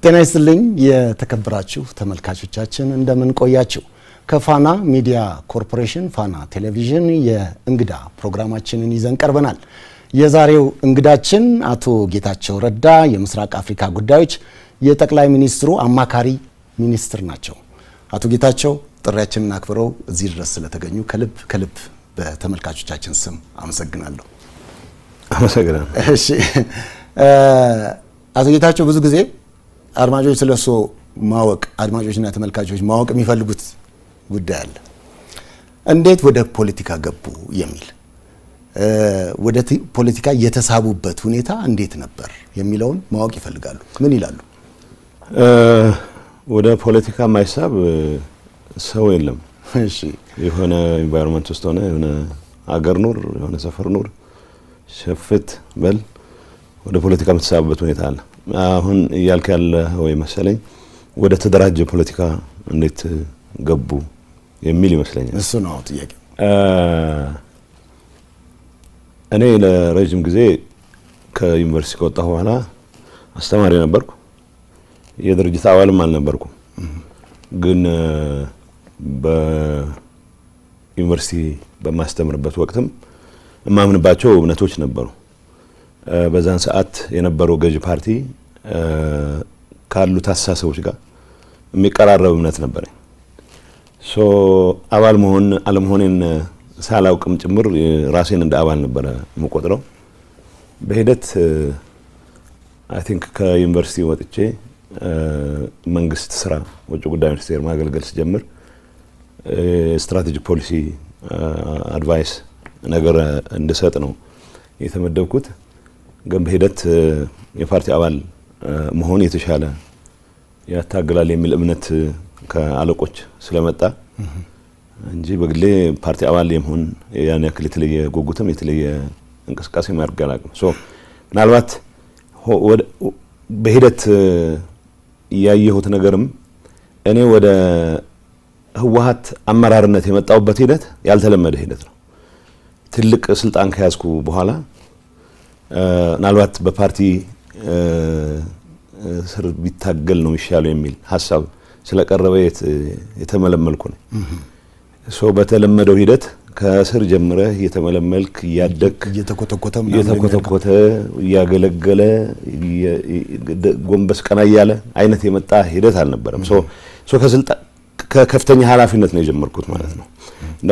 ጤና ይስጥልኝ የተከበራችሁ ተመልካቾቻችን እንደምን ቆያችሁ? ከፋና ሚዲያ ኮርፖሬሽን ፋና ቴሌቪዥን የእንግዳ ፕሮግራማችንን ይዘን ቀርበናል። የዛሬው እንግዳችን አቶ ጌታቸው ረዳ የምስራቅ አፍሪካ ጉዳዮች የጠቅላይ ሚኒስትሩ አማካሪ ሚኒስትር ናቸው። አቶ ጌታቸው ጥሪያችንን አክብረው እዚህ ድረስ ስለተገኙ ከልብ በተመልካቾቻችን ስም አመሰግናለሁ። አመሰግናለሁ። እሺ አቶ ጌታቸው ብዙ ጊዜ አድማጮች ስለሱ ማወቅ አድማጮችና ተመልካቾች ማወቅ የሚፈልጉት ጉዳይ አለ። እንዴት ወደ ፖለቲካ ገቡ የሚል ወደ ፖለቲካ የተሳቡበት ሁኔታ እንዴት ነበር የሚለውን ማወቅ ይፈልጋሉ። ምን ይላሉ? ወደ ፖለቲካ ማይሳብ ሰው የለም። እሺ የሆነ ኢንቫይሮንመንት ውስጥ ሆነ የሆነ አገር ኑር የሆነ ሰፈር ኑር ሸፍት በል ወደ ፖለቲካ የምትሳብበት ሁኔታ አለ። አሁን እያልክ ያለ ወይ መሰለኝ ወደ ተደራጀ ፖለቲካ እንዴት ገቡ የሚል ይመስለኛል። እሱ ነው ጥያቄው። እኔ ለረጅም ጊዜ ከዩኒቨርሲቲ ከወጣሁ በኋላ አስተማሪ ነበርኩ። የድርጅት አባልም አልነበርኩም። ግን በዩኒቨርሲቲ በማስተምርበት ወቅትም እማምንባቸው እምነቶች ነበሩ። በዛን ሰዓት የነበረው ገዢ ፓርቲ ካሉት አስተሳሰቦች ጋር የሚቀራረብ እምነት ነበረኝ። አባል መሆን አለመሆኔን ሳላውቅም ጭምር ራሴን እንደ አባል ነበረ የምቆጥረው። በሂደት አይ ቲንክ ከዩኒቨርሲቲ ወጥቼ መንግስት ስራ ውጭ ጉዳይ ሚኒስቴር ማገልገል ሲጀምር ስትራቴጂክ ፖሊሲ አድቫይስ ነገር እንድሰጥ ነው የተመደብኩት። ግን በሂደት የፓርቲ አባል መሆን የተሻለ ያታገላል የሚል እምነት ከአለቆች ስለመጣ እንጂ በግሌ ፓርቲ አባል የመሆን ያን ያክል የተለየ ጉጉትም የተለየ እንቅስቃሴ ማድረግ አላውቅም። ምናልባት በሂደት ያየሁት ነገርም እኔ ወደ ህወሓት አመራርነት የመጣሁበት ሂደት ያልተለመደ ሂደት ነው። ትልቅ ስልጣን ከያዝኩ በኋላ ምናልባት በፓርቲ ስር ቢታገል ነው የሚሻለው የሚል ሐሳብ ስለቀረበ የተመለመልኩ ነው። በተለመደው ሂደት ከስር ጀምረህ እየተመለመልክ እያደግ እየተኮተኮተ እያገለገለ ጎንበስ ቀና እያለ አይነት የመጣ ሂደት አልነበረም። ከከፍተኛ ኃላፊነት ነው የጀመርኩት ማለት ነው።